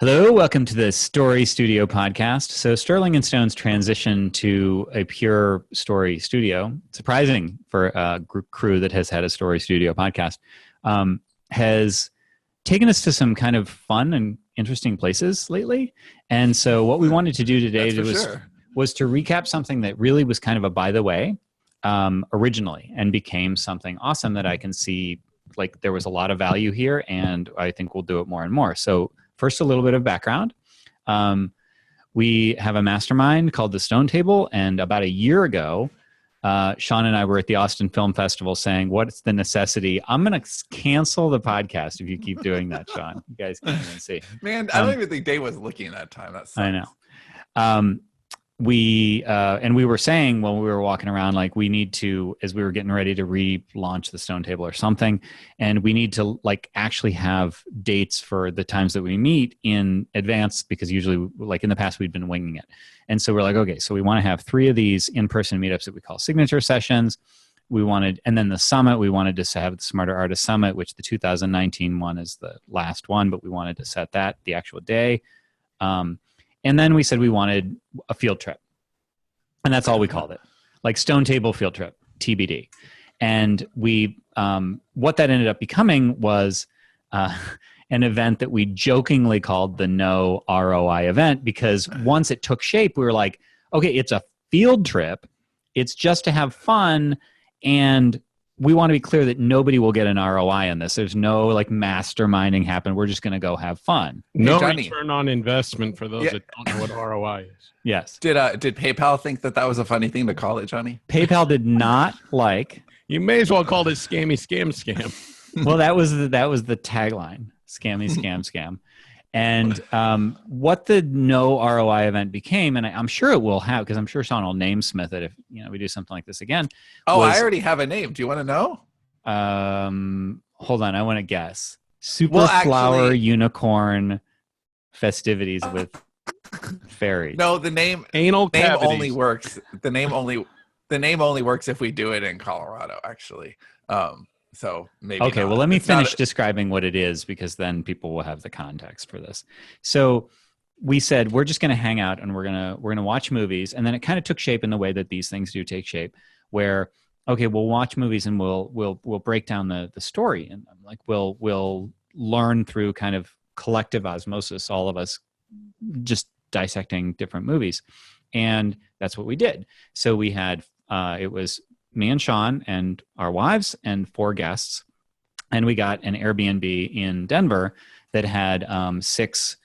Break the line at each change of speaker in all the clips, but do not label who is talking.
Hello, welcome to the Story Studio podcast. So Sterling and Stone's transition to a pure story studio, surprising for a crew that has had a story studio podcast, has taken us to some kind of fun and interesting places lately. And so what we wanted to do today was to recap something that really was kind of a by the way originally and became something awesome that I can see like there was a lot of value here, and I think we'll do it more and more. So first, a little bit of background. We have a mastermind called the Stone Table, and about a year ago, Sean and I were at the Austin Film Festival saying, what's the necessity? I'm going to cancel the podcast if you keep doing that, Sean. You guys can't even see.
Man, I don't even think Dave was looking at that time. That's
I know. We were saying when we were walking around, like we need to, as we were getting ready to relaunch the Stone Table or something, and we need to like actually have dates for the times that we meet in advance, because usually like in the past we'd been winging it. And so we're like, okay, so we want to have 3 of these in-person meetups that we call signature sessions. And then the summit, we wanted to have the Smarter Artist Summit, which the 2019 one is the last one, but we wanted to set that the actual day. And then we said we wanted a field trip. And that's all we called it. Like Stone Table Field Trip, TBD. And we, what that ended up becoming was an event that we jokingly called the No ROI event, because once it took shape, we were like, okay, it's a field trip. It's just to have fun. And we want to be clear that nobody will get an ROI on this. There's no like masterminding happen. We're just going to go have fun.
No return on investment for those that don't know what ROI is.
Yes.
Did PayPal think that was a funny thing to call it, Johnny?
PayPal did not like.
You may as well call it scammy scam.
Well, that was the tagline: scammy scam. And what the No ROI event became, and I'm sure it will have, because I'm sure Sean will namesmith it if we do something like this again.
I already have a name. Do you want to know?
Hold on, I want to guess. Super Flower Unicorn Festivities with Fairies.
No, the name only works. The name only works if we do it in Colorado, actually. So maybe
okay.
Not.
Well, let me finish describing what it is, because then people will have the context for this. So we said we're just going to hang out and we're gonna watch movies, and then it kind of took shape in the way that these things do take shape, where okay, we'll watch movies and we'll break down the story, and like we'll learn through kind of collective osmosis, all of us just dissecting different movies, and that's what we did. So we had it was me and Sean and our wives and 4 guests. And we got an Airbnb in Denver that had 6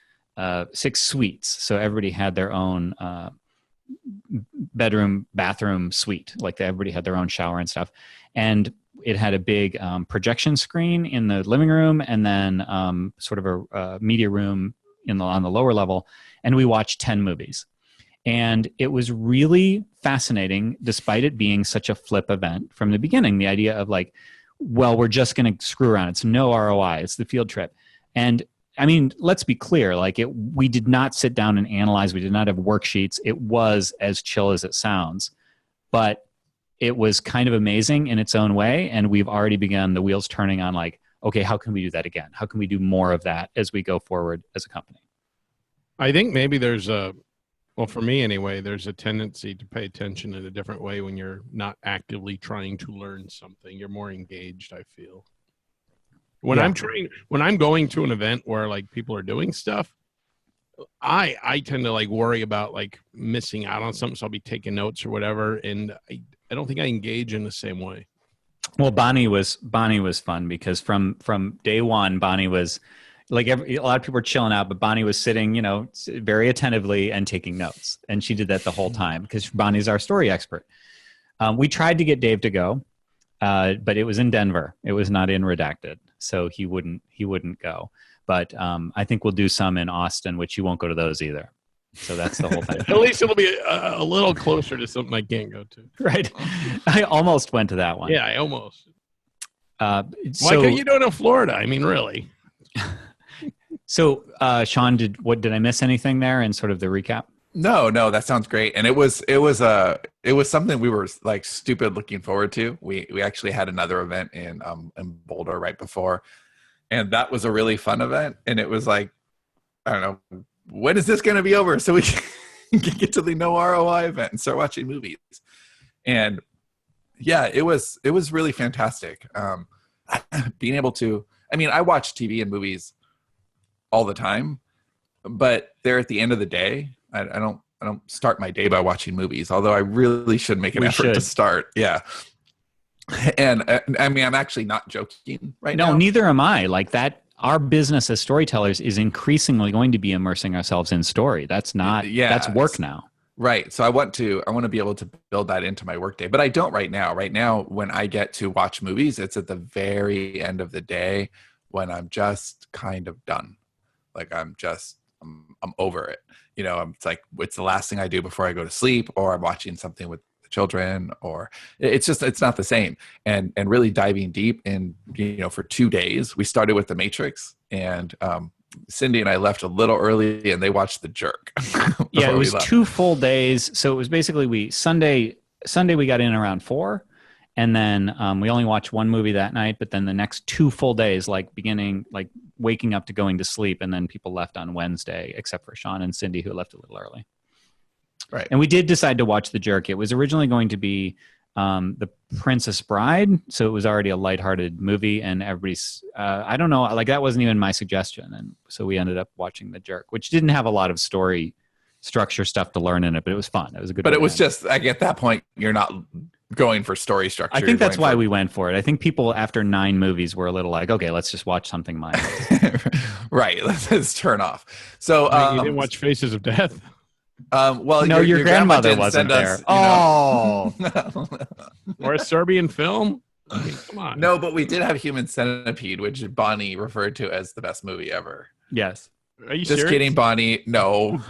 suites. So everybody had their own bedroom, bathroom suite. Like everybody had their own shower and stuff. And it had a big projection screen in the living room, and then sort of a media room on the lower level. And we watched 10 movies. And it was really fascinating, despite it being such a flip event from the beginning. The idea of like, well, we're just going to screw around. It's no ROI. It's the field trip. And I mean, let's be clear. Like we did not sit down and analyze. We did not have worksheets. It was as chill as it sounds. But it was kind of amazing in its own way. And we've already begun the wheels turning on like, okay, how can we do that again? How can we do more of that as we go forward as a company?
I think maybe well, for me anyway, there's a tendency to pay attention in a different way when you're not actively trying to learn something. You're more engaged, I feel. When I'm going to an event where like people are doing stuff, I tend to like worry about like missing out on something. So I'll be taking notes or whatever. And I don't think I engage in the same way.
Well, Bonnie was fun, because from day one, Bonnie was like a lot of people were chilling out, but Bonnie was sitting, very attentively and taking notes. And she did that the whole time because Bonnie's our story expert. We tried to get Dave to go, but it was in Denver. It was not in Redacted. So he wouldn't go. But I think we'll do some in Austin, which you won't go to those either. So that's the whole thing.
At least it'll be a little closer to something I can't go to.
Right. I almost went to that one.
Yeah, I almost. Why couldn't you do it in Florida? I mean, really.
So, Sean, did I miss anything there in sort of the recap?
No, that sounds great. And it was something we were like stupid looking forward to. We actually had another event in Boulder right before, and that was a really fun event. And it was like I don't know, when is this going to be over so we can get to the no ROI event and start watching movies? And yeah, it was really fantastic. Being able to, I mean, I watch TV and movies all the time, but they're at the end of the day. I don't start my day by watching movies, although I really should make an effort to start. Yeah. And I mean, I'm actually not joking right now.
No, neither am I. Like that, our business as storytellers is increasingly going to be immersing ourselves in story. That's not, that's work now.
Right. So I want to be able to build that into my workday, but I don't right now. Right now, when I get to watch movies, it's at the very end of the day when I'm just kind of done. Like I'm over it. You know, it's like, it's the last thing I do before I go to sleep, or I'm watching something with the children, or it's not the same. And really diving deep in, you know, for 2 days, we started with The Matrix, and Cindy and I left a little early, and they watched The Jerk.
Yeah, it was 2 full days. So it was basically Sunday we got in around 4, and then we only watched one movie that night. But then the next 2 full days, like waking up to going to sleep, and then people left on Wednesday, except for Sean and Cindy, who left a little early.
Right.
And we did decide to watch The Jerk. It was originally going to be The Princess Bride, so it was already a lighthearted movie, and everybody's I don't know, like that wasn't even my suggestion, and so we ended up watching The Jerk, which didn't have a lot of story structure stuff to learn in it, but it was fun. It was a good.
But it was just, like, at that point, you're not going for story structure.
I think that's why we went for it. I think people after 9 movies were a little like, okay, let's just watch something mindless.
Right. Let's turn off. So
you didn't watch Faces of Death?
Well,
no, your grandmother wasn't there. Oh,
or a Serbian film? I mean, come on.
No, but we did have Human Centipede, which Bonnie referred to as the best movie ever.
Yes.
Are you
just
serious?
kidding, Bonnie? No.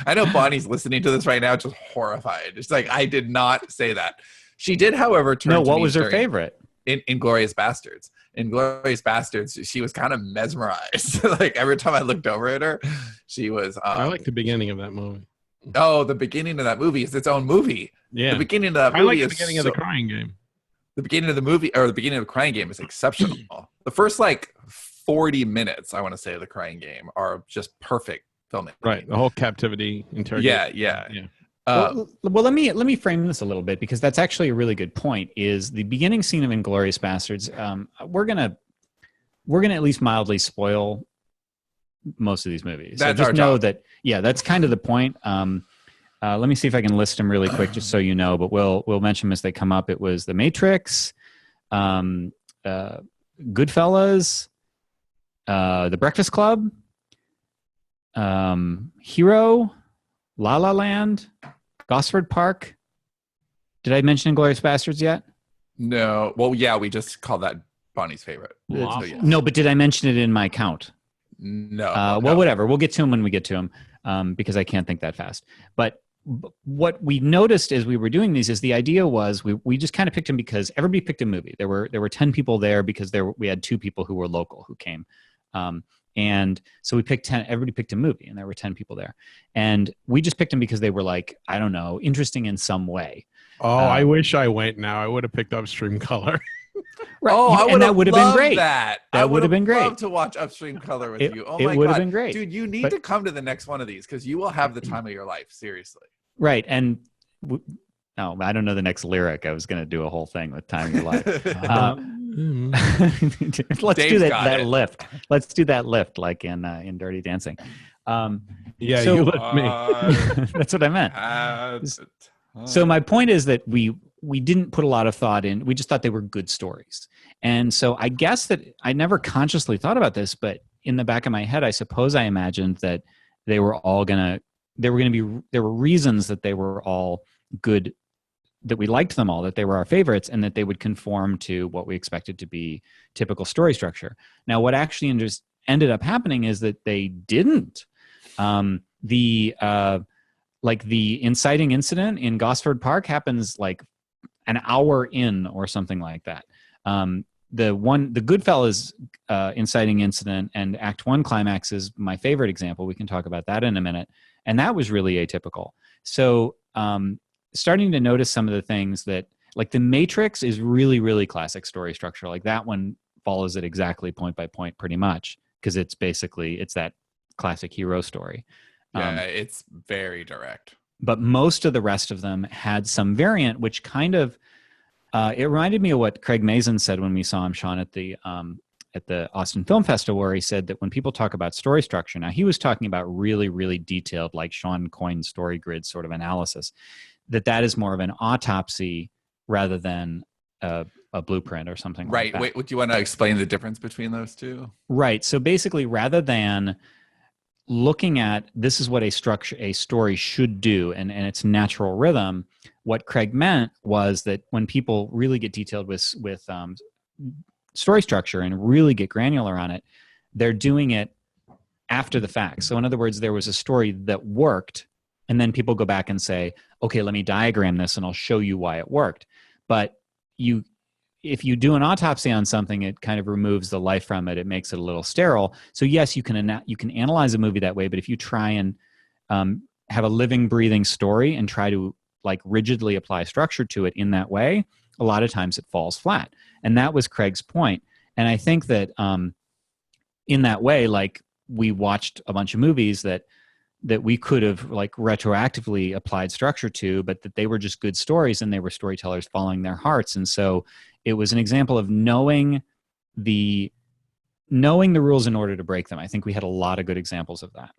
I know Bonnie's listening to this right now, just horrified. It's like, I did not say that. She did, however, turn to
what
me
was her favorite?
In Inglorious Bastards. Inglorious Bastards, she was kind of mesmerized. Like every time I looked over at her, she was.
I like the beginning of that movie.
Oh, the beginning of that movie is its own movie.
Yeah,
the beginning of that movie.
I like the beginning of The Crying Game.
The beginning of the movie, or the beginning of The Crying Game, is exceptional. The first 40 minutes, I want to say, of The Crying Game are just perfect filming.
Right, the whole captivity interrogation.
Yeah.
Well, let me frame this a little bit, because that's actually a really good point. Is the beginning scene of Inglorious Bastards? We're gonna at least mildly spoil most of these movies.
That's
so just
our
know
job.
that. Yeah, that's kind of the point. Let me see if I can list them really quick, just so you know. But we'll mention them as they come up. It was The Matrix, Goodfellas, The Breakfast Club, Hero, La La Land, Gosford Park. Did I mention Inglorious Bastards yet?
No. Well, yeah, we just called that Bonnie's favorite.
Wow.
So, yeah.
No, but did I mention it in my count?
No.
Well, whatever. We'll get to them when we get to them, because I can't think that fast. But what we noticed as we were doing these is the idea was we just kind of picked them because everybody picked a movie. There were 10 people there because we had 2 people who were local who came. And so we picked 10, everybody picked a movie, and there were 10 people there. And we just picked them because they were, like, I don't know, interesting in some way.
Oh, I wish I went now. I would have picked Upstream Color.
Right.
Oh,
that would have been great.
That
would have been great.
Loved to watch Upstream Color with you. Oh my
it
god,
would have been great,
dude! You need to come to the next one of these, because you will have the time of your life. Seriously.
Right, and I don't know the next lyric. I was going to do a whole thing with "Time of Your Life." Let's
Dave's
do that lift. Let's do that lift, like in Dirty Dancing.
Yeah, you lift me.
That's what I meant. So my point is that we didn't put a lot of thought in. We just thought they were good stories. And so I guess that I never consciously thought about this, but in the back of my head, I suppose I imagined that there were reasons that they were all good, that we liked them all, that they were our favorites, and that they would conform to what we expected to be typical story structure. Now, what actually ended up happening is that they didn't. The inciting incident in Gosford Park happens like an hour in or something like that. The Goodfellas inciting incident and Act 1 climax is my favorite example. We can talk about that in a minute. And that was really atypical. So starting to notice some of the things that, like The Matrix is really, really classic story structure. Like that one follows it exactly point by point pretty much, because it's that classic hero story.
Yeah, it's very direct.
But most of the rest of them had some variant, which kind of it reminded me of what Craig Mazin said when we saw him, Sean, at the Austin Film Festival, where he said that when people talk about story structure, now he was talking about really, really detailed, like Sean Coyne's story grid sort of analysis, that is more of an autopsy rather than a blueprint or something like that.
Wait, do you want to explain the difference between those two?
Right. So basically, rather than looking at this is what a story should do and its natural rhythm, what Craig meant was that when people really get detailed with story structure and really get granular on it, they're doing it after the fact. So in other words, there was a story that worked, and then people go back and say, okay, let me diagram this and I'll show you why it worked. But if you do an autopsy on something, it kind of removes the life from it. It makes it a little sterile. So yes, you can analyze a movie that way, but if you try and have a living, breathing story and try to like rigidly apply structure to it in that way, a lot of times it falls flat. And that was Craig's point. And I think that in that way, like we watched a bunch of movies that we could have like retroactively applied structure to, but that they were just good stories and they were storytellers following their hearts. And so it was an example of knowing the rules in order to break them. I think we had a lot of good examples of that.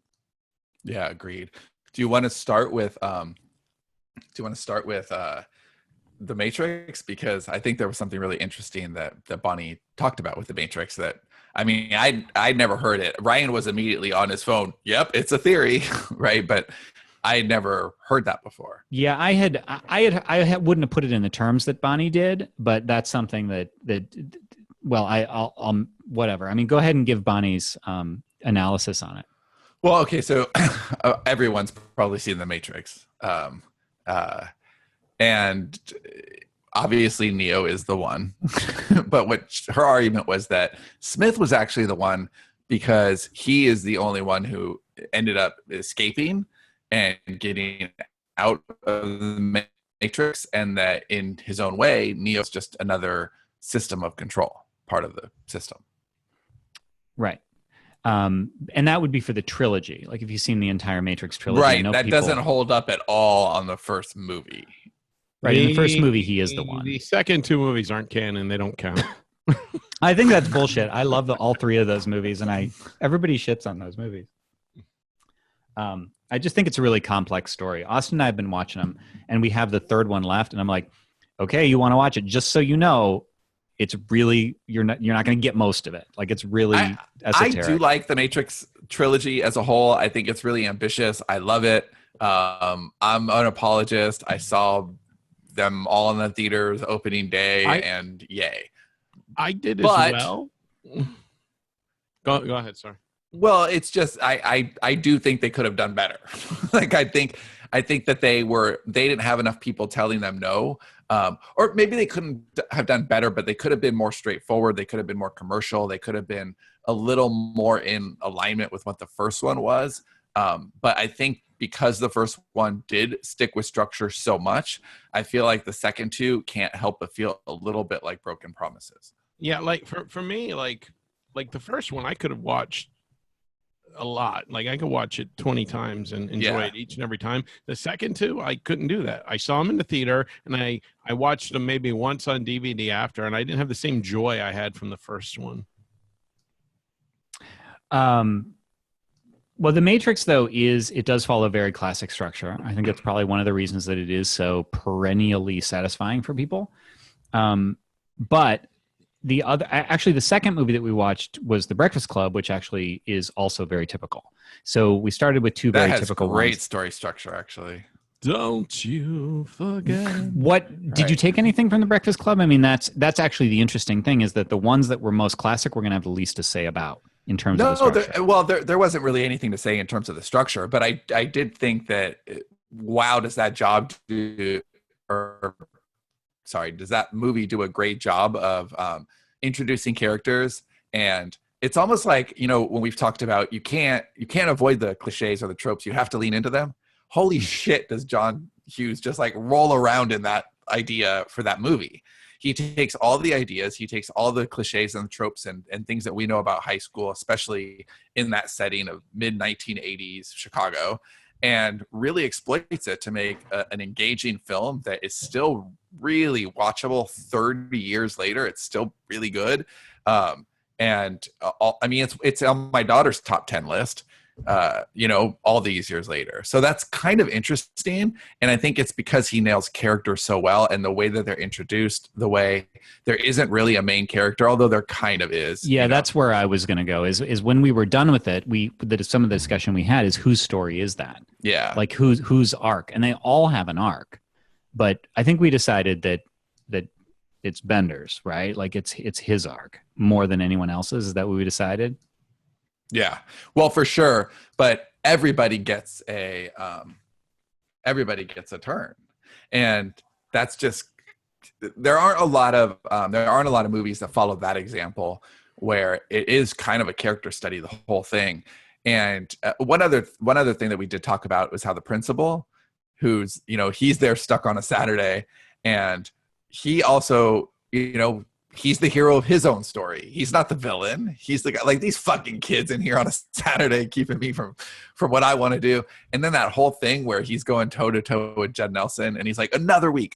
Yeah, agreed. Do you want to start with The Matrix? Because I think there was something really interesting that Bonnie talked about with The Matrix that, I mean, I'd never heard it. Ryan was immediately on his phone. Yep, it's a theory, right? But I had never heard that before.
Yeah, I wouldn't have put it in the terms that Bonnie did, but that's something that I'll whatever. I mean, go ahead and give Bonnie's analysis on it.
Well, okay, so everyone's probably seen The Matrix, and obviously Neo is the one. But what her argument was that Smith was actually the one because he is the only one who ended up escaping and getting out of the Matrix, and that in his own way, Neo's just another system of control, part of the system.
Right. And that would be for the trilogy. Like if you've seen the entire Matrix trilogy.
Right, that doesn't hold up at all on the first movie.
Right, in the first movie, he is the one.
The second two movies aren't canon. They don't count.
I think that's bullshit. I love all three of those movies, and everybody shits on those movies. I just think it's a really complex story. Austin and I have been watching them, and we have the third one left, and I'm like, okay, you want to watch it? Just so you know, it's really you're not going to get most of it. Like it's really esoteric.
I do like the Matrix trilogy as a whole. I think it's really ambitious. I love it. I'm an apologist. I saw them all in the theaters opening day, and yay.
I did as well. Go ahead, sorry.
Well, it's just I do think they could have done better. Like I think that they didn't have enough people telling them no. Or maybe they couldn't have done better, but they could have been more straightforward. They could have been more commercial. They could have been a little more in alignment with what the first one was. But I think because the first one did stick with structure so much, I feel like the second two can't help but feel a little bit like broken promises.
Yeah, like for me, like the first one I could have watched a lot. Like I could watch it 20 times and enjoy it each and every time. The second two, I couldn't do that. I saw them in the theater and I watched them maybe once on DVD after, and I didn't have the same joy I had from the first one.
Well, The Matrix, though, it does follow a very classic structure. I think that's probably one of the reasons that it is so perennially satisfying for people. But the second movie that we watched was The Breakfast Club, which actually is also very typical. So we started with two very typical ones.
Great story structure, actually.
Don't you forget.
Did you take anything from The Breakfast Club? I mean, that's actually the interesting thing, is that the ones that were most classic, we're going to have the least to say about in terms of the structure.
There wasn't really anything to say in terms of the structure, but I did think that, does that movie do a great job of introducing characters? And it's almost like, when we've talked about you can't avoid the cliches or the tropes, you have to lean into them. Holy shit, does John Hughes just like roll around in that idea for that movie. he takes all the ideas, he takes all the cliches and tropes and things that we know about high school, especially in that setting of mid 1980s Chicago, and really exploits it to make an engaging film that is still really watchable 30 years later. It's still really good. I mean, it's on my daughter's top 10 list, all these years later. So that's kind of interesting. And I think it's because he nails characters so well, and the way that they're introduced, the way there isn't really a main character, although there kind of is.
Yeah, that's where I was going to go is when we were done with it, some of the discussion we had is whose story is that?
Yeah.
Like whose arc? And they all have an arc. But I think we decided that it's Bender's, right? Like it's his arc more than anyone else's. Is that what we decided?
Yeah, well, for sure. But everybody gets a turn, and that's just, there aren't a lot of movies that follow that example where it is kind of a character study, the whole thing. And one other thing that we did talk about was how the principal, who's, he's there stuck on a Saturday, and he also, he's the hero of his own story. He's not the villain. He's the guy, like, these fucking kids in here on a Saturday keeping me from what I want to do. And then that whole thing where he's going toe to toe with Judd Nelson, and he's like, another week.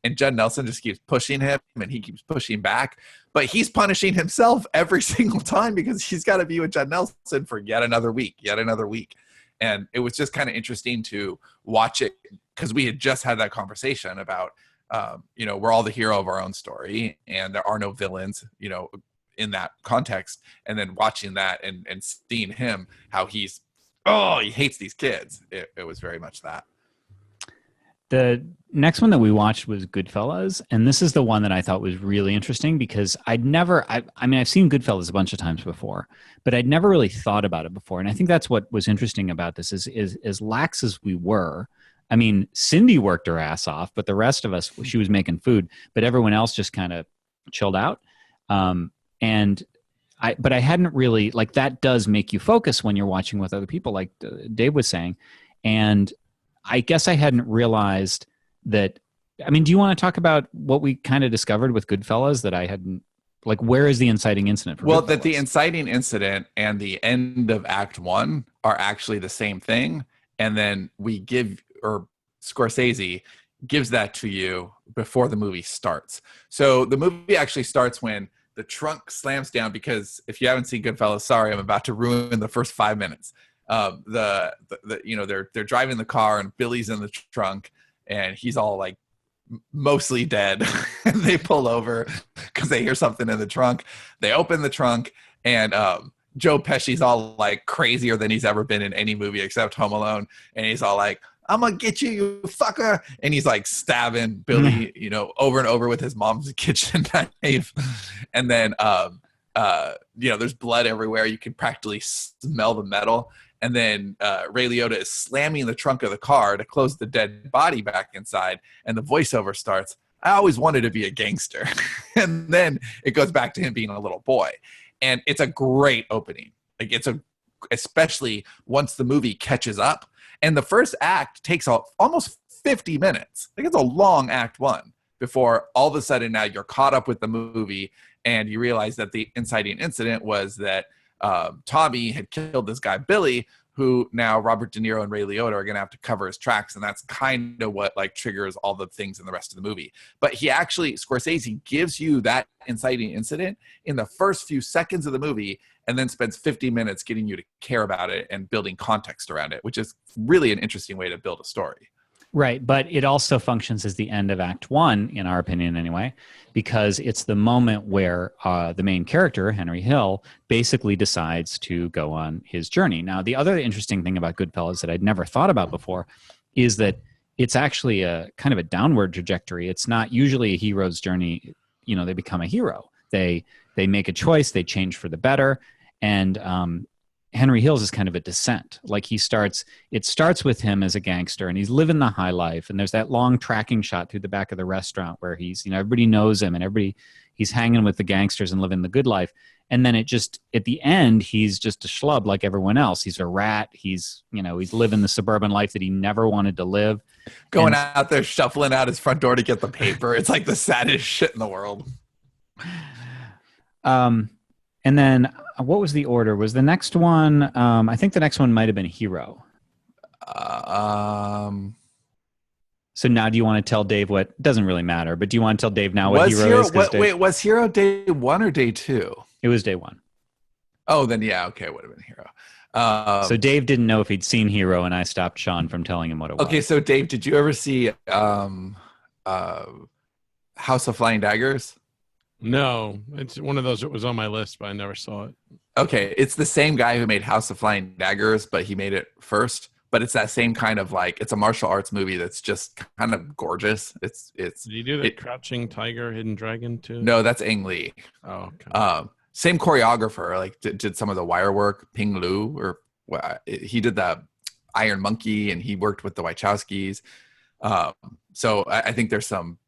And Judd Nelson just keeps pushing him, and he keeps pushing back. But he's punishing himself every single time because he's got to be with Judd Nelson for yet another week. And it was just kind of interesting to watch it, because we had just had that conversation about, we're all the hero of our own story, and there are no villains, in that context. And then watching that and seeing him, how he hates these kids. It was very much that.
The next one that we watched was Goodfellas, and this is the one that I thought was really interesting because I've seen Goodfellas a bunch of times before, but I'd never really thought about it before. And I think that's what was interesting about this is as lax as we were. I mean, Cindy worked her ass off, but the rest of us, she was making food, but everyone else just kind of chilled out. But I hadn't really, like, that does make you focus when you're watching with other people, like Dave was saying. And I guess I hadn't realized that. I mean, do you want to talk about what we kind of discovered with Goodfellas that I hadn't, like, where is the inciting incident?
Well, that the inciting incident and the end of Act 1 are actually the same thing. And then Scorsese gives that to you before the movie starts. So the movie actually starts when the trunk slams down, because if you haven't seen Goodfellas, sorry, I'm about to ruin the first 5 minutes. They're driving the car, and Billy's in the trunk, and he's all like mostly dead. And they pull over because they hear something in the trunk. They open the trunk, and Joe Pesci's all like crazier than he's ever been in any movie except Home Alone, and he's all like, I'm gonna get you, you fucker. And he's like stabbing Billy, over and over with his mom's kitchen knife. And then, there's blood everywhere. You can practically smell the metal. And then Ray Liotta is slamming the trunk of the car to close the dead body back inside. And the voiceover starts, I always wanted to be a gangster. And then it goes back to him being a little boy. And it's a great opening. Like, especially once the movie catches up. And the first act takes almost 50 minutes. Like, it's a long Act 1 before all of a sudden now you're caught up with the movie, and you realize that the inciting incident was that Tommy had killed this guy, Billy, who now Robert De Niro and Ray Liotta are going to have to cover his tracks. And that's kind of what like triggers all the things in the rest of the movie. But Scorsese gives you that inciting incident in the first few seconds of the movie, and then spends 50 minutes getting you to care about it and building context around it, which is really an interesting way to build a story.
Right, but it also functions as the end of Act 1, in our opinion anyway, because it's the moment where the main character, Henry Hill, basically decides to go on his journey. Now, the other interesting thing about Goodfellas that I'd never thought about before is that it's actually a kind of a downward trajectory. It's not usually a hero's journey. They become a hero. They make a choice. They change for the better. And Henry Hill's is kind of a descent. Like it starts with him as a gangster and he's living the high life. And there's that long tracking shot through the back of the restaurant where he's, everybody knows him and he's hanging with the gangsters and living the good life. And then at the end, he's just a schlub like everyone else. He's a rat. He's living the suburban life that he never wanted to live.
Going out there, shuffling out his front door to get the paper. It's like the saddest shit in the world.
And then what was the order? Was the next one? I think the next one might have been Hero. So now do you want to tell Dave what? It doesn't really matter, but do you want to tell Dave now what Hero is?
Was Hero day 1 or day 2?
It was day 1.
Oh, then yeah, okay, it would have been Hero.
So Dave didn't know if he'd seen Hero, and I stopped Sean from telling him what it was.
Okay, so Dave, did you ever see House of Flying Daggers?
No, it's one of those that was on my list, but I never saw it.
Okay, it's the same guy who made House of Flying Daggers, but he made it first. But it's that same kind of it's a martial arts movie that's just kind of gorgeous. It's. Did
you do the Crouching Tiger, Hidden Dragon too?
No, that's Ang Lee.
Oh, okay.
Same choreographer, did some of the wire work. Ping Lu, or he did the Iron Monkey, and he worked with the Wachowskis. So I think there's some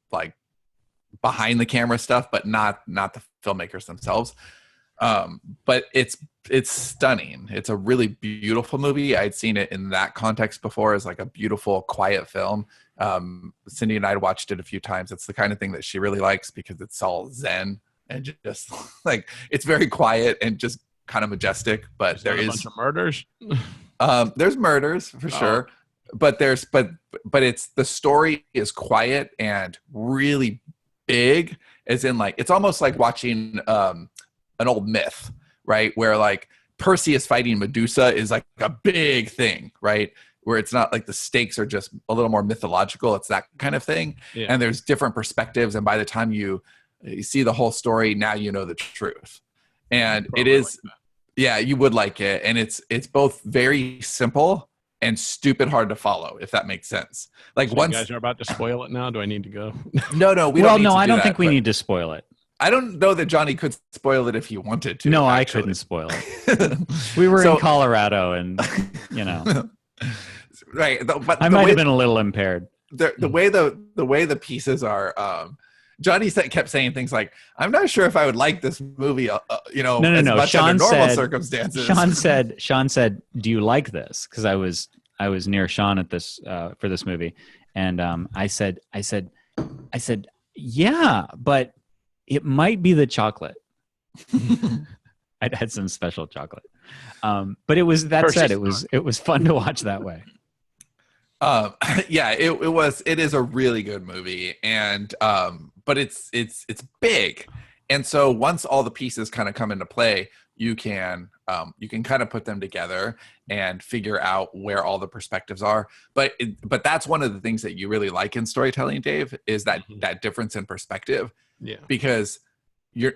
behind the camera stuff, but not the filmmakers themselves. But it's stunning. It's a really beautiful movie. I'd seen it in that context before as a beautiful, quiet film. Cindy and I watched it a few times. It's the kind of thing that she really likes because it's all zen and just it's very quiet and just kind of majestic. But there is a bunch
of murders.
There's murders for sure, but it's the story is quiet and really big, as in it's almost like watching an old myth, right? Where Perseus fighting Medusa is a big thing, right? Where it's not the stakes are just a little more mythological. It's that kind of thing. Yeah. And there's different perspectives. And by the time you see the whole story, now you know the truth. And it is, you would like it. And it's both very simple and stupid hard to follow, if that makes sense.
So you guys are about to spoil it now. Do I need to go?
No, we don't.
I don't think we need to spoil it.
I don't know that Johnny could spoil it if he wanted to.
No, actually. I couldn't spoil it. We were in Colorado, and
right. But
I might have been a little impaired.
The way the pieces are. Johnny kept saying things like, "I'm not sure if I would like this movie."
No.
Much
Sean
under normal
said,
circumstances.
Sean said, "Do you like this?" Because I was near Sean at this for this movie, and I said, "Yeah, but it might be the chocolate." I'd had some special chocolate, but it was that said, it was fun to watch that way.
It is a really good movie, and but it's big, and so once all the pieces kind of come into play, you can kind of put them together and figure out where all the perspectives are. But that's one of the things that you really like in storytelling, Dave, is that difference in perspective.
Yeah, because
you're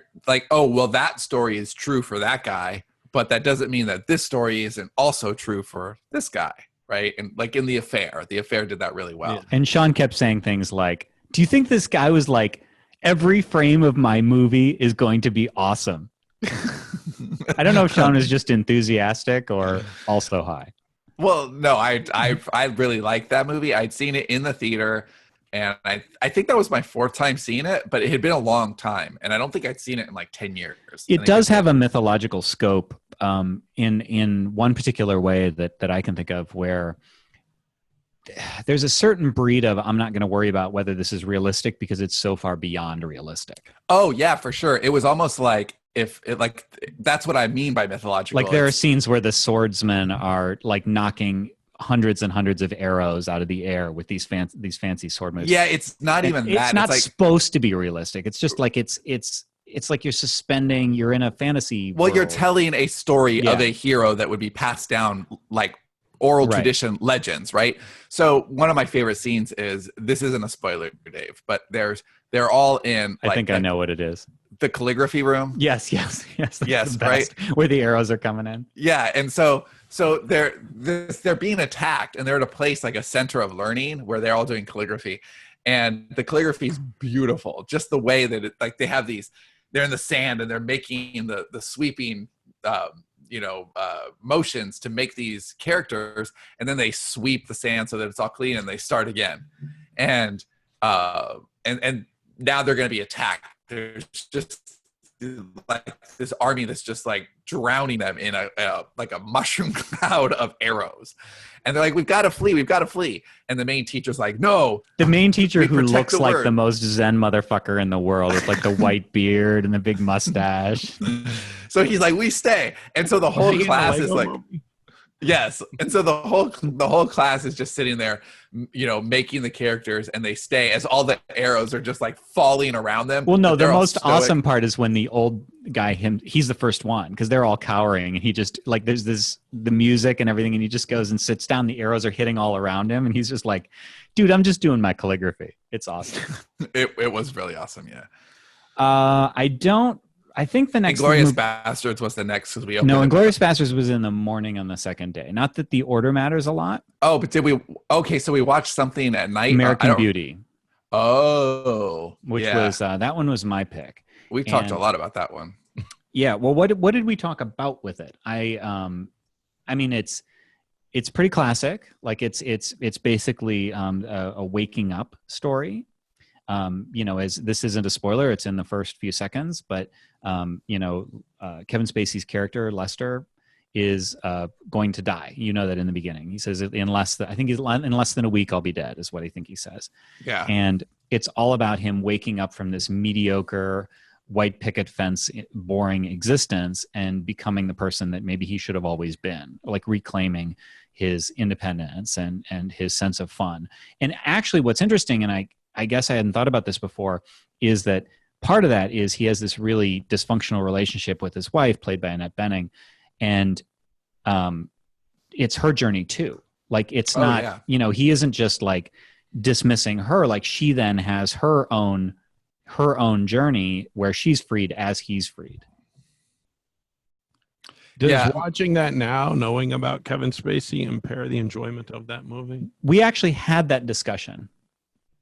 oh well, that story is true for that guy, but that doesn't mean that this story isn't also true for this guy. Right. And in The Affair did that really well.
Yeah. And Sean kept saying things like, do you think this guy was every frame of my movie is going to be awesome? I don't know if Sean was just enthusiastic or also high.
Well, no, I really liked that movie. I'd seen it in the theater, and I think that was my 4th time seeing it, but it had been a long time. And I don't think I'd seen it in 10 years.
It does have a mythological scope in one particular way that I can think of, where there's a certain breed of, I'm not going to worry about whether this is realistic because it's so far beyond realistic.
Oh yeah, for sure. It was almost that's what I mean by mythological.
There are scenes where the swordsmen are knocking hundreds and hundreds of arrows out of the air with these fancy sword moves.
Yeah, it's not even that.
It's not supposed to be realistic. It's just it's like you're suspending, you're in a fantasy world.
You're telling a story of a hero that would be passed down oral tradition legends, right? So one of my favorite scenes is, this isn't a spoiler, Dave, but they're all in
I think I know what it is.
The calligraphy room.
Yes,
right?
Where the arrows are coming in.
Yeah, and so they're being attacked, and they're at a place a center of learning where they're all doing calligraphy. And the calligraphy is beautiful. Just the way that they have these, they're in the sand and they're making the sweeping motions to make these characters, and then they sweep the sand so that it's all clean, and they start again. And now they're going to be attacked. There's just like this army that's just like drowning them in a mushroom cloud of arrows, and they're like, we've got to flee. And the main teacher's like, no.
The main teacher, who looks like the most zen motherfucker in the world, with like the white beard and the big mustache.
So he's like, we stay. And so the whole class is like, yes. And so the whole class is just sitting there, making the characters, and they stay as all the arrows are just like falling around them.
Well, no, the most awesome part is when the old guy, he's the first one, because they're all cowering, and he just like, there's the music and everything, and he just goes and sits down. The arrows are hitting all around him, and he's just like, dude, I'm just doing my calligraphy. It's awesome.
It was really awesome. Yeah.
I think the next
Inglorious Bastards was the next, because we opened.
No, Inglorious Bastards was in the morning on the second day. Not that the order matters a lot.
Oh, but did we? Okay, so we watched something at night.
American Beauty.
Oh,
which was that one was my pick.
We talked a lot about that one.
Yeah. Well, what did we talk about with it? I mean, it's pretty classic. Like it's basically a waking up story. As this isn't a spoiler, it's in the first few seconds, but Kevin Spacey's character Lester is going to die. You know that in the beginning. He says in less than a week I'll be dead, is what I think he says.
Yeah.
And it's all about him waking up from this mediocre white picket fence boring existence and becoming the person that maybe he should have always been, like reclaiming his independence and his sense of fun. And actually what's interesting, and I guess I hadn't thought about this before, is that part of that is he has this really dysfunctional relationship with his wife, played by Annette Bening, and it's her journey too. Like it's not, he isn't just like dismissing her. Like she then has her own journey where she's freed as he's freed.
Does watching that now, knowing about Kevin Spacey, impair the enjoyment of that movie?
We actually had that discussion.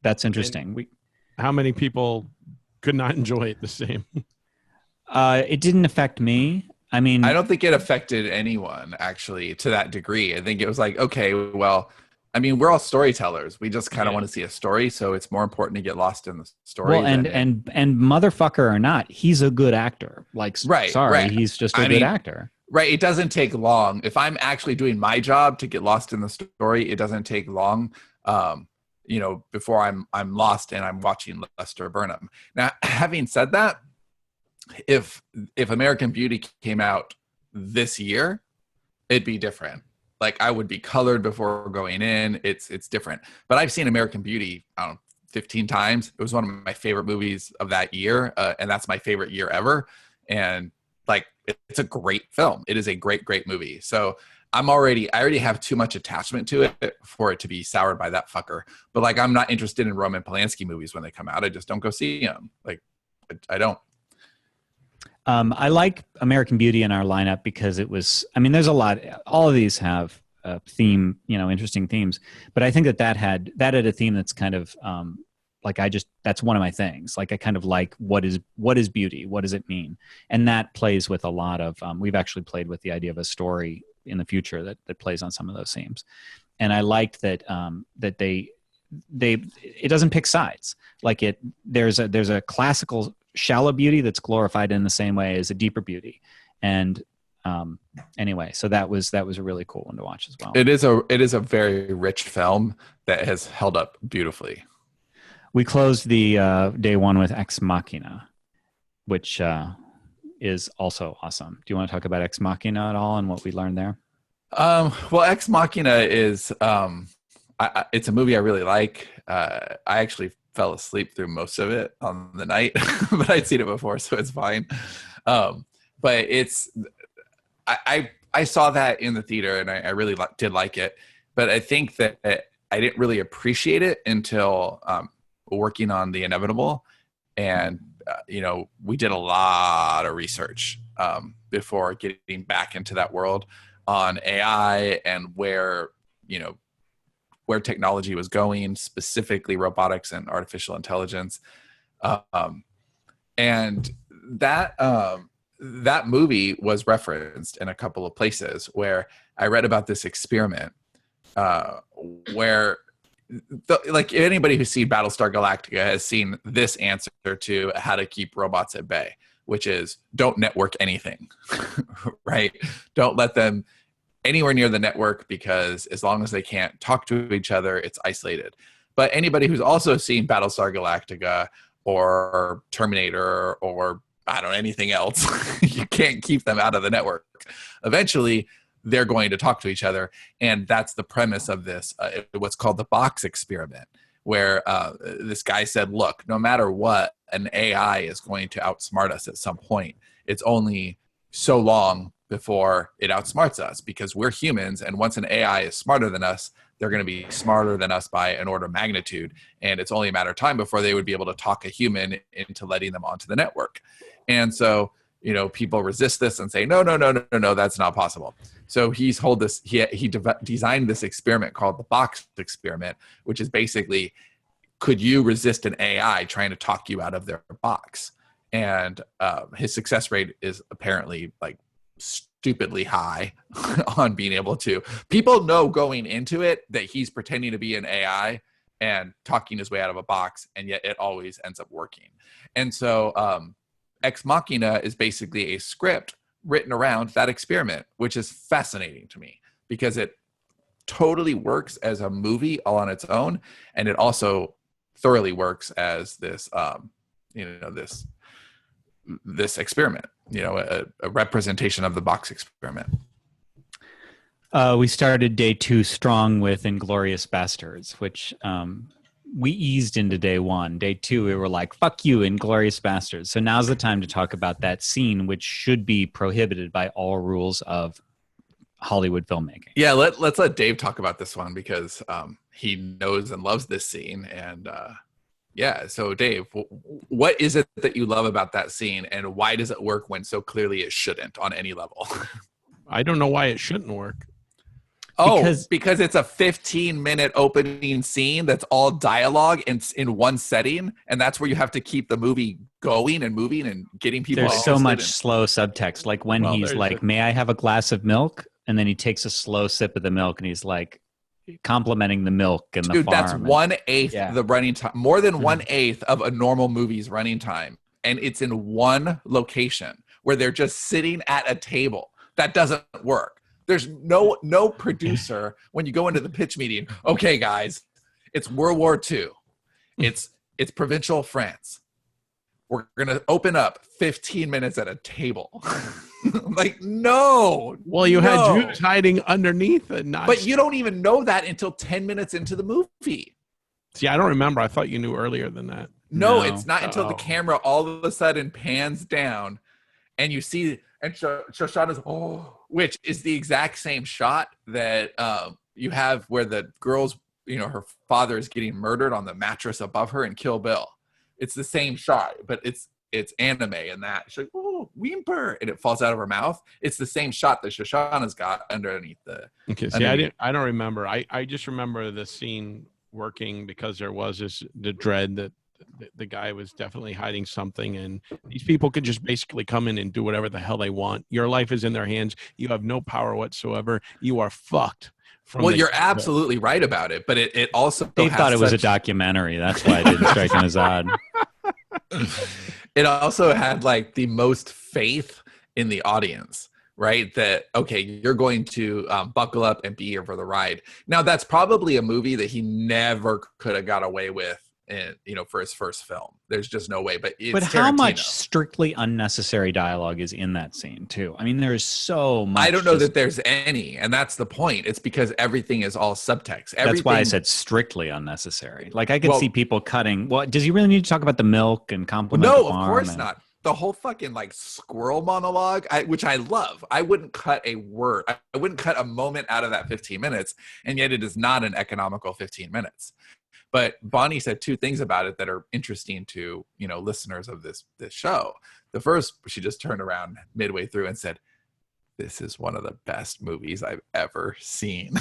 That's interesting.
How many people could not enjoy it the same?
It didn't affect me. I mean,
I don't think it affected anyone actually to that degree. I think it was like, okay, well, I mean, we're all storytellers. We just kind of want to see a story, so it's more important to get lost in the story.
Well, and motherfucker or not, he's a good actor. Like, he's just a good actor.
Right. It doesn't take long. If I'm actually doing my job to get lost in the story, it doesn't take long. Before I'm lost and I'm watching Lester Burnham. Now, having said that, if American Beauty came out this year, it'd be different. Like I would be colored before going in. It's different. But I've seen American Beauty, 15 times. It was one of my favorite movies of that year, and that's my favorite year ever. And like, it's a great film. It is a great, great movie. So I already have too much attachment to it for it to be soured by that fucker. But like, I'm not interested in Roman Polanski movies when they come out. I just don't go see them. Like, I don't.
I like American Beauty in our lineup because it was, there's a lot, all of these have a theme, interesting themes, but I think that had a theme that's kind of, that's one of my things. Like I kind of like, what is beauty? What does it mean? And that plays with a lot of, we've actually played with the idea of a story in the future that plays on some of those themes. And I liked that, that it doesn't pick sides. Like there's a classical shallow beauty that's glorified in the same way as a deeper beauty. And anyway, so that was a really cool one to watch as well.
It is a very rich film that has held up beautifully.
We closed the day one with Ex Machina, which is also awesome. Do you want to talk about Ex Machina at all and what we learned there?
Well, Ex Machina is it's a movie I really like. I actually fell asleep through most of it on the night, but I'd seen it before, so it's fine. But it's I saw that in the theater, and I really did like it. But I think that I didn't really appreciate it until working on The Inevitable, and we did a lot of research before getting back into that world on AI and where technology was going, specifically robotics and artificial intelligence. And that that movie was referenced in a couple of places where I read about this experiment where like anybody who's seen Battlestar Galactica has seen this answer to how to keep robots at bay, which is don't network anything, right? Don't let them anywhere near the network, because as long as they can't talk to each other, it's isolated. But anybody who's also seen Battlestar Galactica or Terminator or I don't know, anything else, you can't keep them out of the network. Eventually, they're going to talk to each other. And that's the premise of this, what's called the box experiment, where this guy said, look, no matter what, an AI is going to outsmart us at some point. It's only so long before it outsmarts us, because we're humans. And once an AI is smarter than us, they're going to be smarter than us by an order of magnitude. And it's only a matter of time before they would be able to talk a human into letting them onto the network. And so, you know, people resist this and say, no, that's not possible. So he designed this experiment called the box experiment, which is basically, could you resist an AI trying to talk you out of their box? And his success rate is apparently like stupidly high on being able to. People know going into it that he's pretending to be an AI and talking his way out of a box, and yet it always ends up working. And so Ex Machina is basically a script written around that experiment, which is fascinating to me because it totally works as a movie all on its own, and it also thoroughly works as this this experiment, a representation of the box experiment.
We started day 2 strong with Inglorious Bastards, which we eased into day 1. Day 2, we were like, fuck you, Inglorious Bastards. So now's the time to talk about that scene, which should be prohibited by all rules of Hollywood filmmaking.
Yeah, let's let Dave talk about this one, because he knows and loves this scene. And yeah, so Dave, what is it that you love about that scene, and why does it work when so clearly it shouldn't on any level?
I don't know why it shouldn't work.
Because it's a 15-minute opening scene that's all dialogue and in one setting, and that's where you have to keep the movie going and moving and getting people.
There's so much slow subtext, like when he's like, "May I have a glass of milk?" and then he takes a slow sip of the milk, and he's like complimenting the milk and the farm.
That's 1/8 the running time, more than 1/8 of a normal movie's running time, and it's in one location where they're just sitting at a table. That doesn't work. There's no producer when you go into the pitch meeting. Okay, guys, it's World War II. It's provincial France. We're gonna open up 15 minutes at a table. Like, no.
Well, you had Jews hiding underneath it,
but you don't even know that until 10 minutes into the movie.
See, I don't remember. I thought you knew earlier than that.
No, it's not until the camera all of a sudden pans down, and you see. And Shoshana's, which is the exact same shot that you have where the girl's, her father is getting murdered on the mattress above her in Kill Bill. It's the same shot, but it's anime, and that she's like, oh, whimper, and it falls out of her mouth. It's the same shot that Shoshana's got underneath the.
Okay, see, I don't remember. I just remember the scene working because there was the dread that the guy was definitely hiding something, and these people could just basically come in and do whatever the hell they want. Your life is in their hands. You have no power whatsoever. You are fucked.
Well, you're absolutely right about it, but it also
Dave thought it was a documentary. That's why it didn't strike him as odd.
It also had like the most faith in the audience, right? That, okay, you're going to buckle up and be here for the ride. Now, that's probably a movie that he never could have got away with, and for his first film. There's just no way. But
how much strictly unnecessary dialogue is in that scene too? I mean, there is so much.
I don't know that there's any, and that's the point. It's because everything is all subtext.
That's why I said strictly unnecessary. Like, I could see people cutting. Well, does he really need to talk about the milk and compliment the farm?
No, of course not. The whole fucking like squirrel monologue, which I love. I wouldn't cut a word. I wouldn't cut a moment out of that 15 minutes, and yet it is not an economical 15 minutes. But Bonnie said 2 things about it that are interesting to, listeners of this show. The first, she just turned around midway through and said, "This is one of the best movies I've ever seen."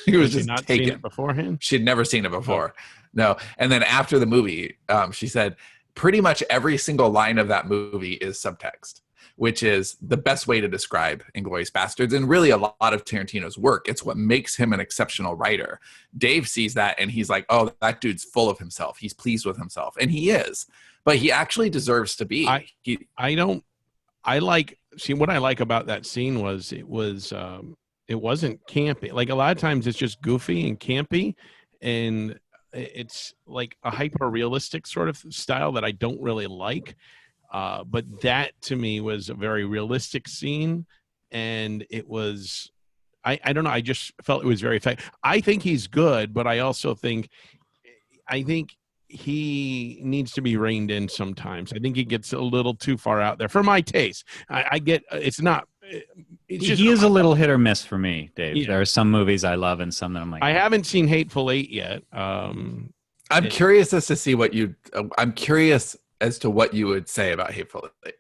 He was just
not
taken.
Seen it beforehand?
She'd never seen it before. No. And then after the movie, she said, pretty much every single line of that movie is subtext, which is the best way to describe Inglorious Bastards and really a lot of Tarantino's work. It's what makes him an exceptional writer. Dave sees that and he's like, oh, that dude's full of himself. He's pleased with himself. And he is. But he actually deserves to be.
What I like about that scene was it wasn't campy. Like a lot of times it's just goofy and campy, and it's like a hyper realistic sort of style that I don't really like. But that to me was a very realistic scene, and it was, I don't know, I just felt it was very effective. I think he's good, but I also think he needs to be reined in sometimes. I think he gets a little too far out there for my taste. I get it's not. It's just,
he is a little hit or miss for me, Dave.
Yeah.
There are some movies I love and some that I'm like,
I haven't seen Hateful Eight yet.
I'm curious as to what you would say about Hateful Eight.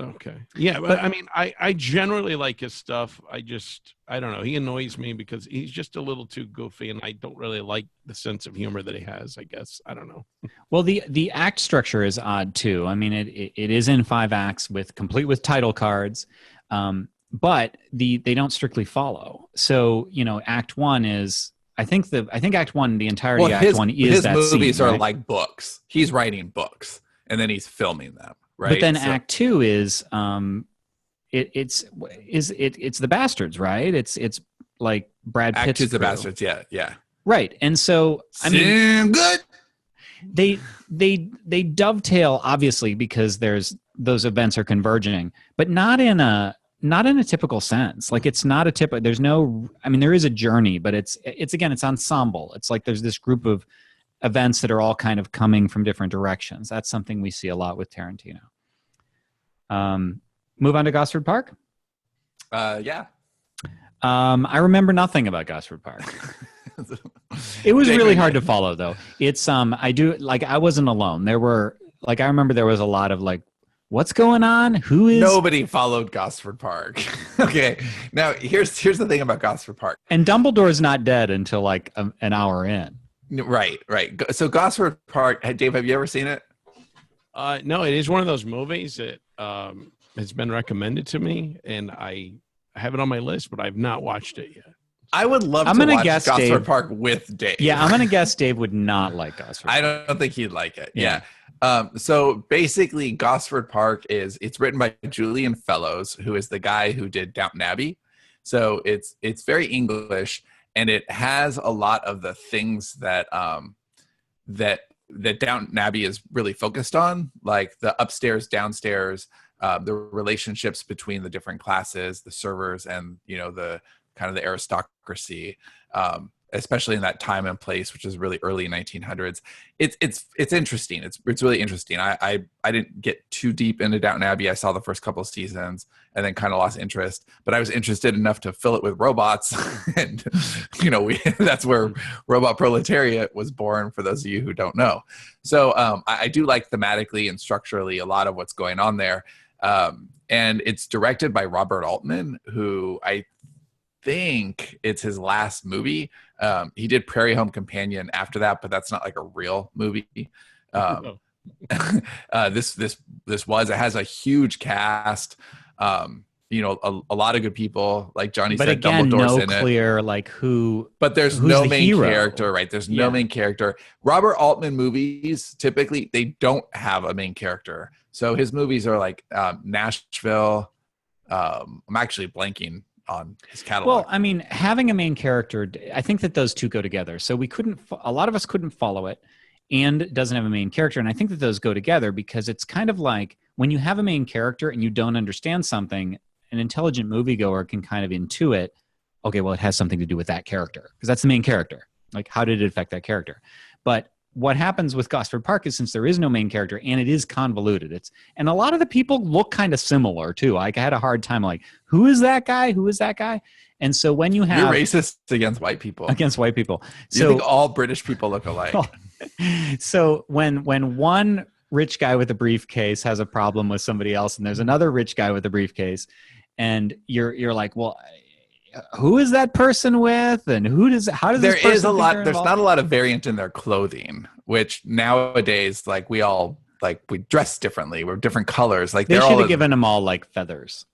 Okay. Yeah, but I mean, I generally like his stuff. I don't know. He annoys me because he's just a little too goofy, and I don't really like the sense of humor that he has, I guess. I don't know.
Well, the act structure is odd too. I mean, it is in 5 acts complete with title cards, but they don't strictly follow. So, Act 1 is, I think Act 1, the entirety of Act 1 is that scene.
His movies are
right?
like books. He's writing books, and then he's filming them. Right?
But then Act 2 is it's the Bastards, right? It's like Brad Pitt's
Act 2's the
crew.
Bastards, yeah.
Right. And so I mean
good.
They dovetail obviously because those events are converging, but not in a typical sense. Like it's not a typical, there is a journey, but it's ensemble. It's like there's this group of events that are all kind of coming from different directions. That's something we see a lot with Tarantino. Move on to Gosford Park.
Yeah.
I remember nothing about Gosford Park. It was really hard to follow, though. It's I wasn't alone. There were I remember there was a lot of what's going on? Who is?
Nobody followed Gosford Park. Okay, now here's the thing about Gosford Park.
And Dumbledore's not dead until an hour in.
Right. So Gosford Park. Dave, have you ever seen it?
No, it is one of those movies that has been recommended to me, and I have it on my list, but I've not watched it yet.
I would love to watch Gosford Park with Dave.
Yeah, I'm going to guess Dave would not like Gosford Park.
I don't think he'd like it.
Yeah.
So basically, Gosford Park it's written by Julian Fellows, who is the guy who did Downton Abbey. So it's very English, and it has a lot of the things that Downton Abbey is really focused on, like the upstairs, downstairs, the relationships between the different classes, the servers, and the kind of the aristocracy, especially in that time and place, which is really early 1900s. It's interesting. It's really interesting. I didn't get too deep into Downton Abbey. I saw the first couple of seasons and then kind of lost interest, but I was interested enough to fill it with robots. And, that's where Robot Proletariat was born, for those of you who don't know. So I do like thematically and structurally a lot of what's going on there. And it's directed by Robert Altman, who I think it's his last movie. He did Prairie Home Companion after that, but that's not like a real movie. It has a huge cast. A lot of good people, like Johnny said.
Again,
Dumbledore's
no
in
clear
it.
who.
But there's no main character, right? There's no main character. Robert Altman movies typically they don't have a main character. So his movies are like Nashville. I'm actually blanking on his catalog.
Well, I mean, having a main character, I think that those two go together. So a lot of us couldn't follow it, and it doesn't have a main character. And I think that those go together because it's kind of like when you have a main character and you don't understand something, an intelligent moviegoer can kind of intuit, okay, well, it has something to do with that character because that's the main character. Like, how did it affect that character? But what happens with Gosford Park is since there is no main character and it is convoluted, and a lot of the people look kind of similar too. Like I had a hard time who is that guy? Who is that guy? And so when you have...
You're racist against white people.
Against white people.
You think all British people look alike.
So when one rich guy with a briefcase has a problem with somebody else and there's another rich guy with a briefcase and you're like, well, who is that person with, and how does this person
there's not a lot of variant in their clothing, which nowadays we all like we dress differently. We're different colors. Like
They
they're
should
all
have given them all like feathers,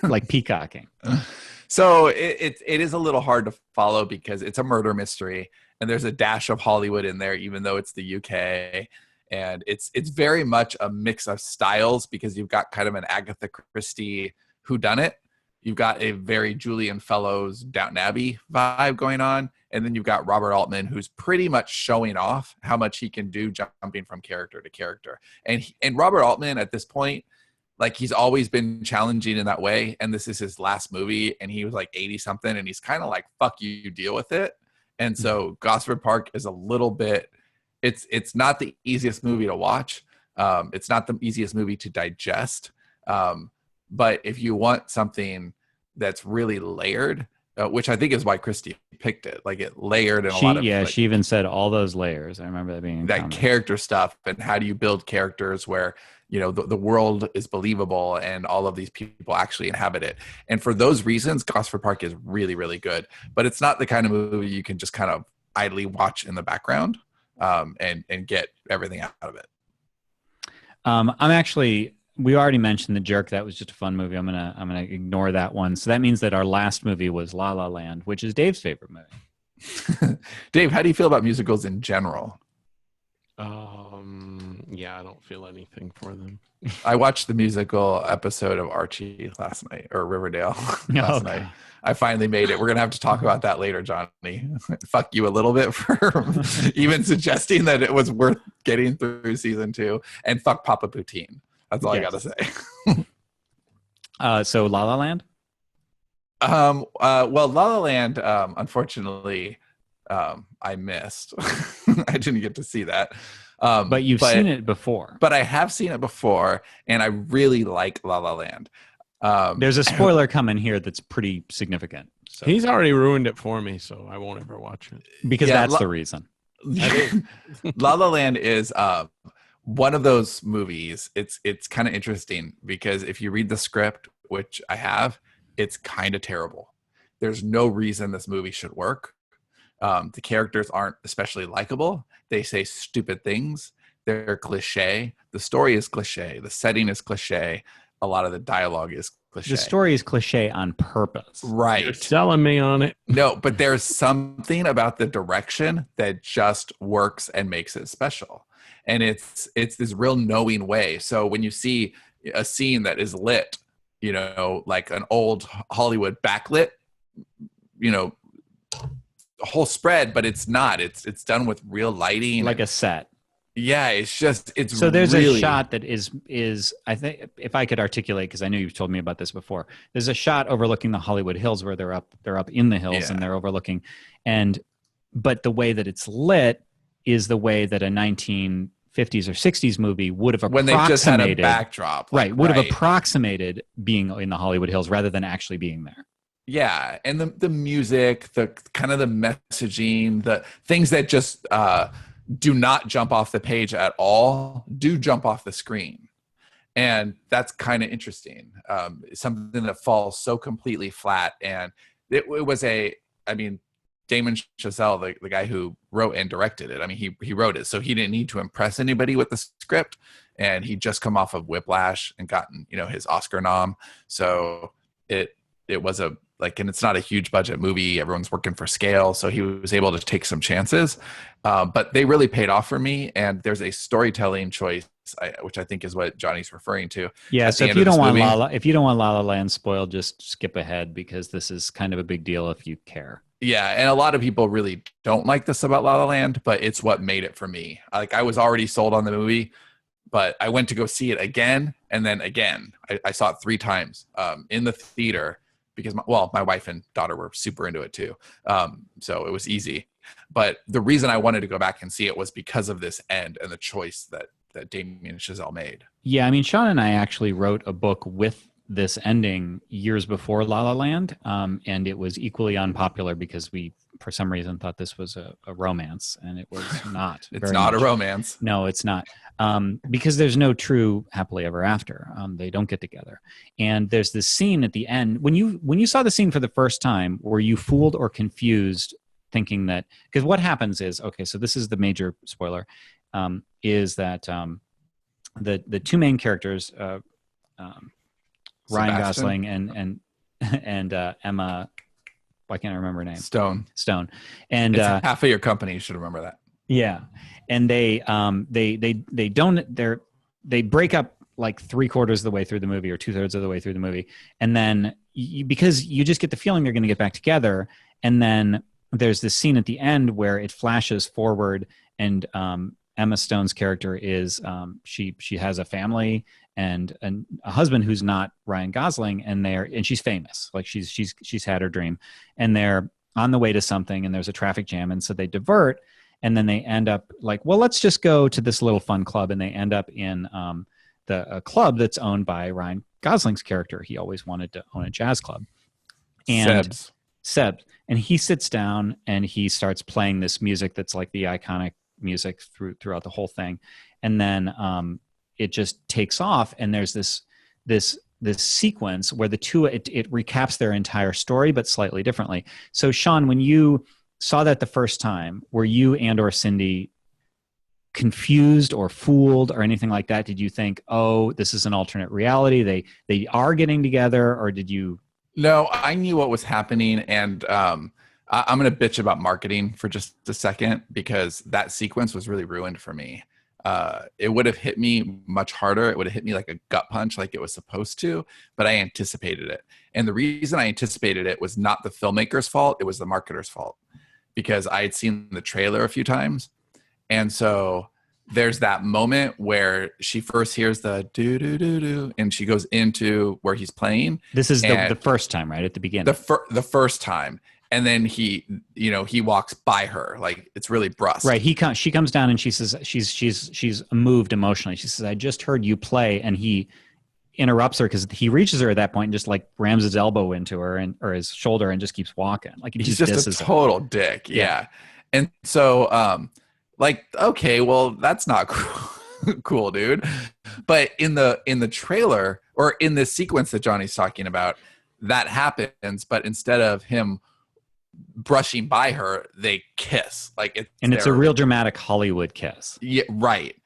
like peacocking.
So it is a little hard to follow because it's a murder mystery and there's a dash of Hollywood in there, even though it's the UK. And it's very much a mix of styles because you've got kind of an Agatha Christie whodunit. You've got a very Julian Fellows Downton Abbey vibe going on. And then you've got Robert Altman, who's pretty much showing off how much he can do jumping from character to character. And Robert Altman at this point, like he's always been challenging in that way. And this is his last movie. And he was like 80 something. And he's kind of like, fuck you, deal with it. And so Gosford Park is a little bit, it's not the easiest movie to watch. It's not the easiest movie to digest. But if you want something that's really layered, which I think is why Christie picked it, like it layered in a lot of.
Yeah,
like,
she even said all those layers. I remember that being
that character stuff, and how do you build characters where the world is believable and all of these people actually inhabit it. And for those reasons, Gosford Park is really, really good. But it's not the kind of movie you can just kind of idly watch in the background and get everything out of it.
We already mentioned The Jerk. That was just a fun movie. I'm gonna ignore that one. So that means that our last movie was La La Land, which is Dave's favorite movie.
Dave, how do you feel about musicals in general?
Yeah, I don't feel anything for them.
I watched the musical episode of Archie last night, or Riverdale last night. I finally made it. We're going to have to talk about that later, Johnny. Fuck you a little bit for even suggesting that it was worth getting through season 2. And fuck Papa Poutine. That's all I got to say.
So La La Land?
Well, La La Land, unfortunately, I missed. I didn't get to see that.
But you've seen it before.
But I have seen it before, and I really like La La Land.
There's a spoiler coming here that's pretty significant. So.
He's already ruined it for me, so I won't ever watch it.
Because that's the reason.
La La Land is one of those movies. It's kind of interesting because if you read the script, which I have, it's kind of terrible. There's no reason this movie should work. The characters aren't especially likable. They say stupid things. They're cliche. The story is cliche. The setting is cliche. A lot of the dialogue is cliche.
The story is cliche on purpose.
Right.
You're selling me on it.
No, but there's something about the direction that just works and makes it special. And it's this real knowing way. So when you see a scene that is lit, like an old Hollywood backlit, whole spread, but it's not. It's done with real lighting,
like a set.
Yeah, it's
so there's
really...
a shot that is I think, if I could articulate, because I know you've told me about this before, there's a shot overlooking the Hollywood Hills where they're up in the hills, and they're overlooking, but the way that it's lit is the way that a 1950s or 60s movie would have approximated,
when they just had a backdrop,
would have approximated being in the Hollywood Hills rather than actually being there.
Yeah, and the music, the kind of the messaging, the things that just do not jump off the page at all do jump off the screen. And that's kind of interesting. Something that falls so completely flat. And it was Damon Chazelle, the guy who wrote and directed it. I mean, he wrote it, so he didn't need to impress anybody with the script. And he'd just come off of Whiplash and gotten, his Oscar nom. So it was and it's not a huge budget movie. Everyone's working for scale. So he was able to take some chances, but they really paid off for me. And there's a storytelling choice, which I think is what Johnny's referring to.
Yeah. So if you don't want La La Land spoiled, just skip ahead, because this is kind of a big deal if you care.
Yeah. And a lot of people really don't like this about La La Land, but it's what made it for me. Like, I was already sold on the movie, but I went to go see it again. And then again, I saw it 3 times in the theater, because my wife and daughter were super into it too. So it was easy. But the reason I wanted to go back and see it was because of this end and the choice that Damien Chazelle made.
Yeah, I mean, Sean and I actually wrote a book with this ending years before La La Land, and it was equally unpopular because we, for some reason, thought this was a romance, and it was not.
It's not a romance.
No, it's not. Because there's no true happily ever after. They don't get together. And there's this scene at the end. When you saw the scene for the first time, were you fooled or confused thinking that, because what happens is, okay, so this is the major spoiler, is that the two main characters, Ryan
Sebastian?
Gosling and Emma. Why can't I remember her name?
Stone.
And
it's half of your company. You should remember that.
Yeah, and they break up like 3/4 of the way through the movie or 2/3 of the way through the movie, and then because you just get the feeling they're going to get back together, and then there's this scene at the end where it flashes forward, and Emma Stone's character is she has a family and a husband who's not Ryan Gosling, and she's famous, like she's had her dream, and they're on the way to something, and there's a traffic jam, and so they divert, and then they end up like, well, let's just go to this little fun club, and they end up in a club that's owned by Ryan Gosling's character. He always wanted to own a jazz club, and Sebs, and he sits down and he starts playing this music that's like the iconic music throughout the whole thing, and then it just takes off, and there's this sequence where the two it recaps their entire story but slightly differently. So Sean, when you saw that the first time, were you and or Cindy confused or fooled or anything like that? Did you think, oh, this is an alternate reality, they are getting together, or did you?
No, I knew what was happening, and I'm going to bitch about marketing for just a second, because that sequence was really ruined for me. It would have hit me much harder. It would have hit me like a gut punch, like it was supposed to, but I anticipated it. And the reason I anticipated it was not the filmmaker's fault. It was the marketer's fault, because I had seen the trailer a few times. And so there's that moment where she first hears the do do do do, and she goes into where he's playing.
This is the first time, right at the beginning.
The first time, and then he walks by her, like it's really brusque.
Right. She comes down and she says she's moved emotionally. She says, "I just heard you play," and he interrupts her because he reaches her at that point and just like rams his elbow into her or his shoulder and just keeps walking. Like
he's just a total dick. Yeah. And so like, okay, well, that's not cool, dude. But in the trailer, or in this sequence that Johnny's talking about, that happens, but instead of him brushing by her, they kiss. Like
it's a real dramatic Hollywood kiss.
Yeah, right.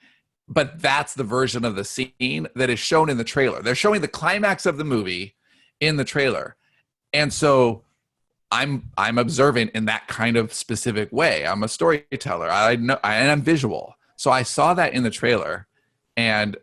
But that's the version of the scene that is shown in the trailer. They're showing the climax of the movie in the trailer. And so I'm observant in that kind of specific way. I'm a storyteller. I know, and I'm visual. So I saw that in the trailer, and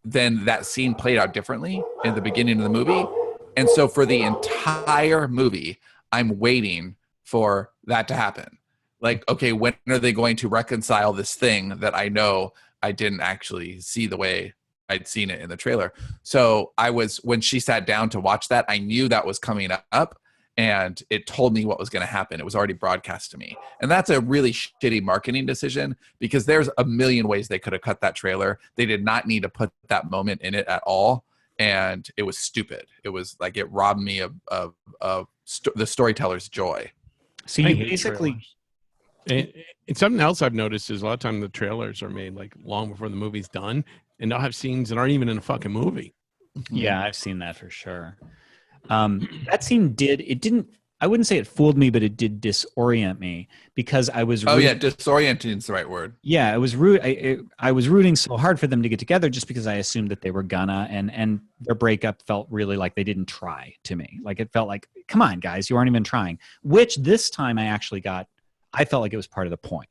then that scene played out differently in the beginning of the movie. And so for the entire movie, I'm waiting for that to happen. Like, okay, when are they going to reconcile this thing that I know I didn't actually see the way I'd seen it in the trailer? So when she sat down to watch that, I knew that was coming up, and it told me what was going to happen. It was already broadcast to me. And that's a really shitty marketing decision, because there's a million ways they could have cut that trailer. They did not need to put that moment in it at all. And it was stupid. It was like, it robbed me of the storyteller's joy.
So you basically...
And something else I've noticed is a lot of times the trailers are made like long before the movie's done, and they'll have scenes that aren't even in a fucking movie.
Yeah, I've seen that for sure. That scene I wouldn't say it fooled me, but it did disorient me, because I was
disorienting is the right word.
Yeah, it was I was rooting so hard for them to get together, just because I assumed that they were gonna, and their breakup felt really like they didn't try to me. Like it felt like, come on guys, you aren't even trying. Which this time I felt like it was part of the point.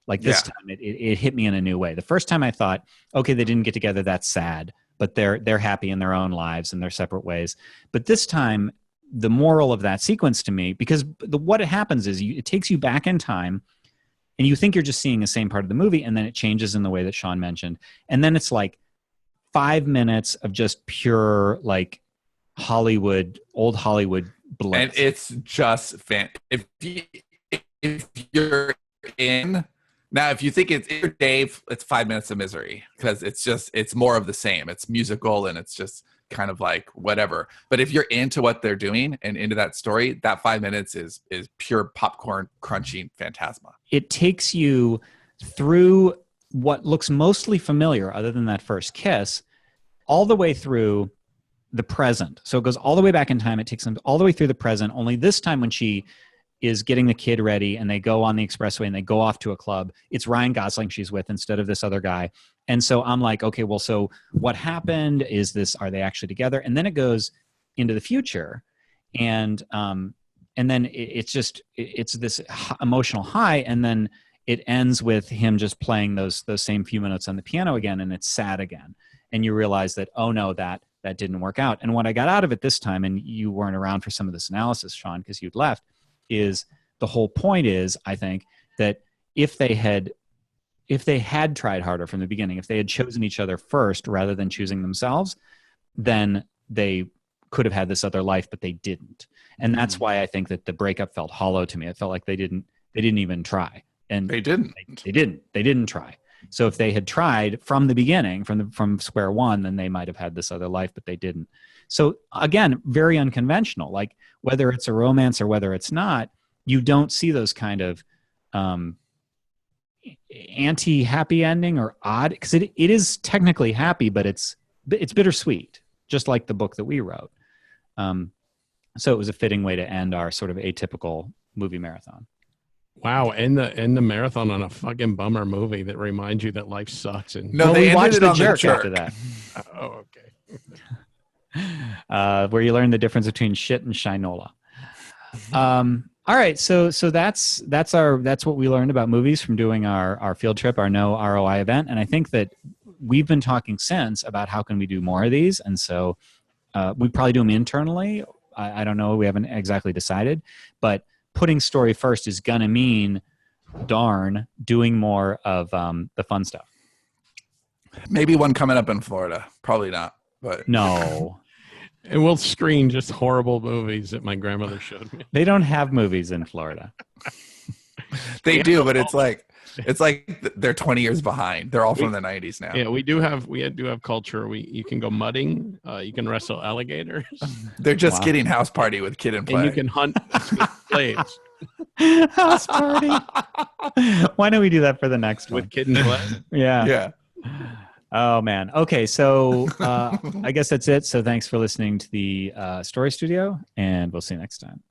Like this time it hit me in a new way. The first time I thought, okay, they didn't get together, that's sad, but they're happy in their own lives in their separate ways. But this time, the moral of that sequence to me, because what happens is it takes you back in time, and you think you're just seeing the same part of the movie, and then it changes in the way that Sean mentioned. And then it's like 5 minutes of just pure like old Hollywood bliss.
And it's just if you're in now, if you think it's Dave, it's 5 minutes of misery, because it's more of the same. It's musical, and it's just kind of like whatever. But if you're into what they're doing and into that story, that 5 minutes is pure popcorn crunching phantasma.
It takes you through what looks mostly familiar, other than that first kiss, all the way through the present. So it goes all the way back in time. It takes them all the way through the present. Only this time, when she is getting the kid ready and they go on the expressway and they go off to a club, it's Ryan Gosling she's with instead of this other guy. And so I'm like, okay, well, so what happened? Are they actually together? And then it goes into the future, and then it's this emotional high, and then it ends with him just playing those same few minutes on the piano again, and it's sad again, and you realize that, oh no, that didn't work out. And what I got out of it this time, and you weren't around for some of this analysis, Sean, because you'd left, is the whole point is, I think, that if they had tried harder from the beginning, if they had chosen each other first rather than choosing themselves, then they could have had this other life, but they didn't. And that's why I think that the breakup felt hollow to me. It felt like they didn't even try. And
They didn't.
They didn't try. So if they had tried from the beginning, from square one, then they might have had this other life, but they didn't. So again, very unconventional. Like whether it's a romance or whether it's not, you don't see those kind of anti-happy ending or odd, because it is technically happy, but it's bittersweet, just like the book that we wrote. So it was a fitting way to end our sort of atypical movie marathon.
Wow, end the marathon on a fucking bummer movie that reminds you that life sucks. And
No, they
we
ended
watched
it
The
on
Jerk
The Jerk
after that,
oh, okay.
where you learn the difference between shit and shinola. All right, so that's what we learned about movies from doing our field trip, our no ROI event, and I think that we've been talking since about how can we do more of these, and so we probably do them internally. I don't know, we haven't exactly decided, but putting story first is gonna mean, darn, doing more of the fun stuff.
Maybe one coming up in Florida. Probably not, but
No.
And we'll screen just horrible movies that my grandmother showed me.
They don't have movies in Florida.
they do. But it's like they're 20 years behind. They're all from the 90s now.
Yeah, we do have culture. You can go mudding. You can wrestle alligators.
They're just kidding. House party with kid and play.
And you can hunt blades
House party. Why don't we do that for the next one?
with kid and play.
Yeah.
Yeah.
Oh man. Okay. So I guess that's it. So thanks for listening to the Story Studio, and we'll see you next time.